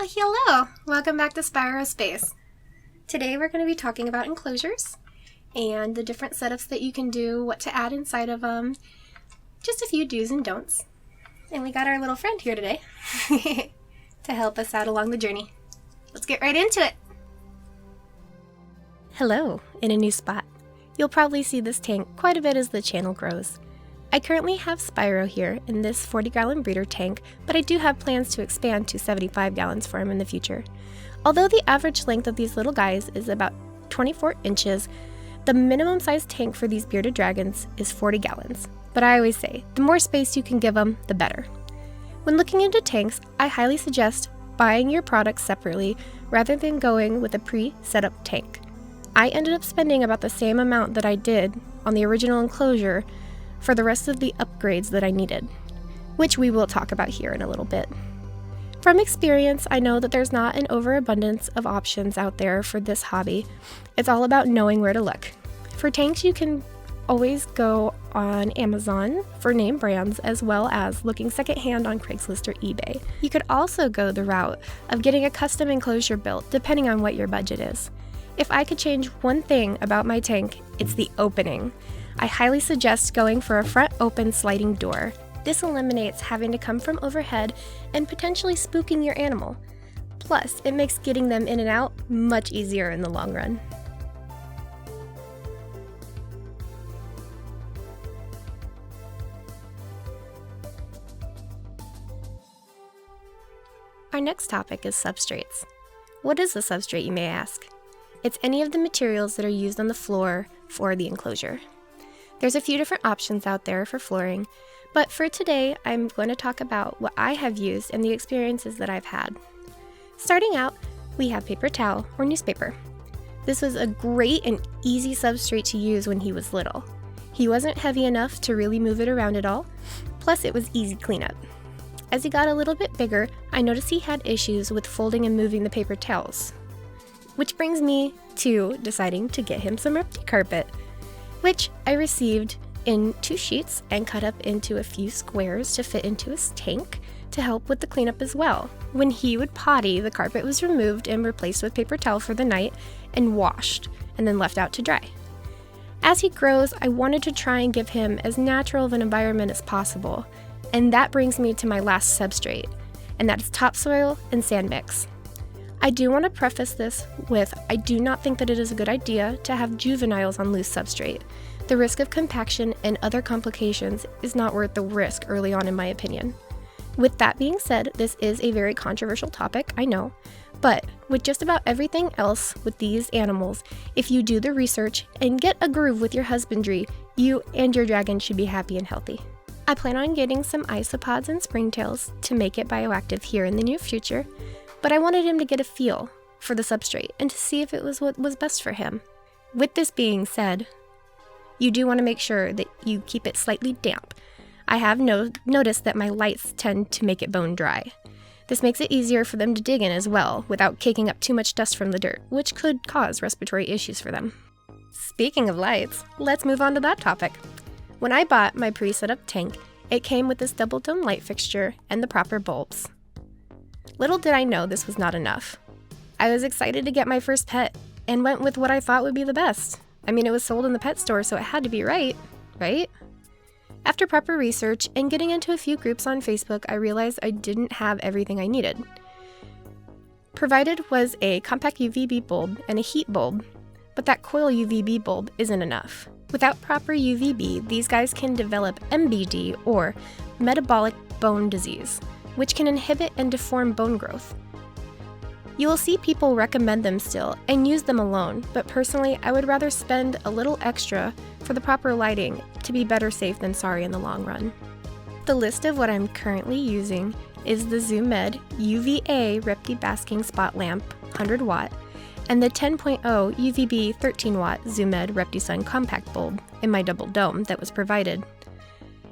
Well, hello! Welcome back to Spyro Space. Today we're going to be talking about enclosures and the different setups that you can do, what to add inside of them, just a few do's and don'ts. And we got our little friend here today to help us out along the journey. Let's get right into it! Hello, in a new spot. You'll probably see this tank quite a bit as the channel grows. I currently have Spyro here in this 40-gallon breeder tank, but I do have plans to expand to 75 gallons for him in the future. Although the average length of these little guys is about 24 inches, the minimum size tank for these bearded dragons is 40 gallons. But I always say, the more space you can give them, the better. When looking into tanks, I highly suggest buying your products separately rather than going with a pre-set up tank. I ended up spending about the same amount that I did on the original Enclosure for the rest of the upgrades that I needed, which we will talk about here in a little bit. From experience, I know that there's not an overabundance of options out there for this hobby. It's all about knowing where to look. For tanks, you can always go on Amazon for name brands, as well as looking secondhand on Craigslist or eBay. You could also go the route of getting a custom enclosure built, depending on what your budget is. If I could change one thing about my tank, it's the opening. I highly suggest going for a front open sliding door. This eliminates having to come from overhead and potentially spooking your animal. Plus, it makes getting them in and out much easier in the long run. Our next topic is substrates. What is a substrate, you may ask? It's any of the materials that are used on the floor for the enclosure. There's a few different options out there for flooring, but for today, I'm going to talk about what I have used and the experiences that I've had. Starting out, we have paper towel or newspaper. This was a great and easy substrate to use when he was little. He wasn't heavy enough to really move it around at all, plus it was easy cleanup. As he got a little bit bigger, I noticed he had issues with folding and moving the paper towels. Which brings me to deciding to get him some Repti carpet, which I received in 2 sheets and cut up into a few squares to fit into his tank to help with the cleanup as well. When he would potty, the carpet was removed and replaced with paper towel for the night and washed and then left out to dry. As he grows, I wanted to try and give him as natural of an environment as possible, and that brings me to my last substrate, and that is topsoil and sand mix. I do want to preface this with, I do not think that it is a good idea to have juveniles on loose substrate. The risk of compaction and other complications is not worth the risk early on, in my opinion. With that being said, this is a very controversial topic, I know, but with just about everything else with these animals, if you do the research and get a groove with your husbandry, you and your dragon should be happy and healthy. I plan on getting some isopods and springtails to make it bioactive here in the near future, but I wanted him to get a feel for the substrate and to see if it was what was best for him. With this being said, you do want to make sure that you keep it slightly damp. I have noticed that my lights tend to make it bone dry. This makes it easier for them to dig in as well, without kicking up too much dust from the dirt, which could cause respiratory issues for them. Speaking of lights, let's move on to that topic. When I bought my pre-set up tank, it came with this double dome light fixture and the proper bulbs. Little did I know this was not enough. I was excited to get my first pet and went with what I thought would be the best. I mean, it was sold in the pet store, so it had to be right? After proper research and getting into a few groups on Facebook, I realized I didn't have everything I needed. Provided was a compact UVB bulb and a heat bulb, but that coil UVB bulb isn't enough. Without proper UVB, these guys can develop MBD, or metabolic bone disease, which can inhibit and deform bone growth. You will see people recommend them still and use them alone, but personally I would rather spend a little extra for the proper lighting to be better safe than sorry in the long run. The list of what I'm currently using is the ZoomMed UVA Repti Basking Spot Lamp 100 watt and the 10.0 UVB 13 watt ZoomMed Repti Sun Compact Bulb in my double dome that was provided.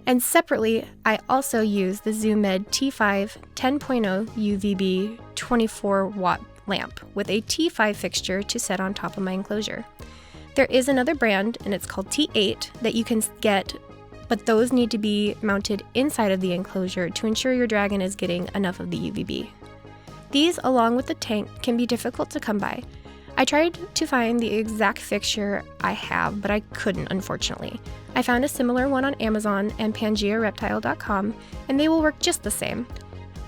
And separately, I also use the ZoomMed T5 10.0 UVB 24 watt lamp with a T5 fixture to set on top of my enclosure. There is another brand, and it's called T8, that you can get, but those need to be mounted inside of the enclosure to ensure your dragon is getting enough of the UVB. These, along with the tank, can be difficult to come by. I tried to find the exact fixture I have, but I couldn't, unfortunately. I found a similar one on Amazon and PangeaReptile.com, and they will work just the same.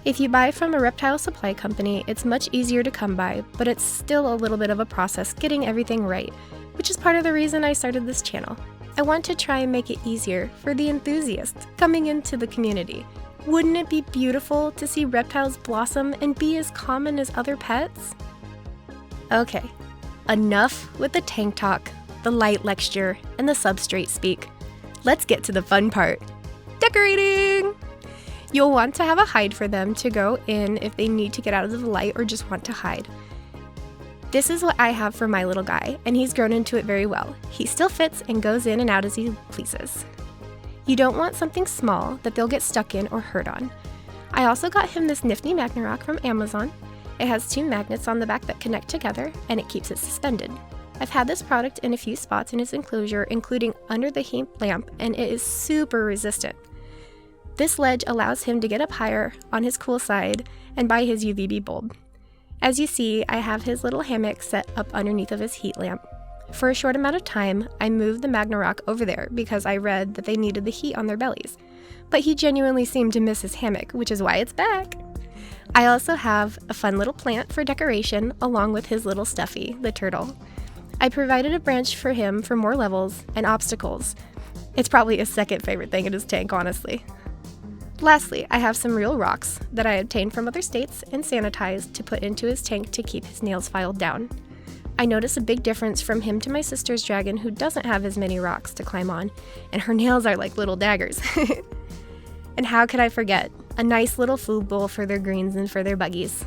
If you buy from a reptile supply company, it's much easier to come by, but it's still a little bit of a process getting everything right, which is part of the reason I started this channel. I want to try and make it easier for the enthusiasts coming into the community. Wouldn't it be beautiful to see reptiles blossom and be as common as other pets? Okay, enough with the tank talk, the light lecture, and the substrate speak. Let's get to the fun part, decorating! You'll want to have a hide for them to go in if they need to get out of the light or just want to hide. This is what I have for my little guy, and he's grown into it very well. He still fits and goes in and out as he pleases. You don't want something small that they'll get stuck in or hurt on. I also got him this nifty Magnarock from Amazon. It has 2 magnets on the back that connect together, and it keeps it suspended. I've had this product in a few spots in his enclosure, including under the heat lamp, and it is super resistant. This ledge allows him to get up higher on his cool side and by his UVB bulb. As you see, I have his little hammock set up underneath of his heat lamp. For a short amount of time, I moved the Magnarock over there because I read that they needed the heat on their bellies. But he genuinely seemed to miss his hammock, which is why it's back. I also have a fun little plant for decoration along with his little stuffy, the turtle. I provided a branch for him for more levels and obstacles. It's probably his second favorite thing in his tank, honestly. Lastly, I have some real rocks that I obtained from other states and sanitized to put into his tank to keep his nails filed down. I notice a big difference from him to my sister's dragon, who doesn't have as many rocks to climb on, and her nails are like little daggers. And how could I forget? A nice little food bowl for their greens and for their buggies.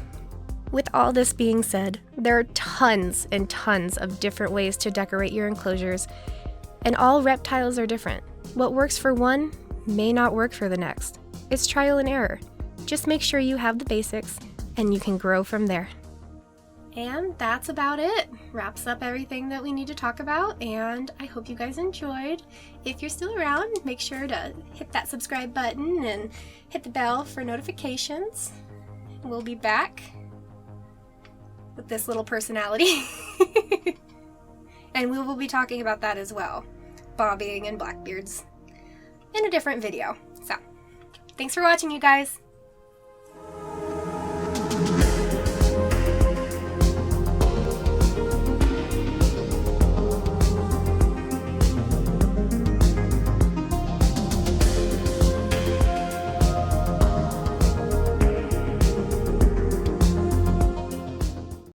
With all this being said, there are tons and tons of different ways to decorate your enclosures, and all reptiles are different. What works for one may not work for the next. It's trial and error. Just make sure you have the basics, and you can grow from there. And that's about it. Wraps up everything that we need to talk about, and I hope you guys enjoyed. If you're still around, make sure to hit that subscribe button and hit the bell for notifications. We'll be back with this little personality. And we will be talking about that as well, bobbing and blackbeards, in a different video. So, thanks for watching, you guys.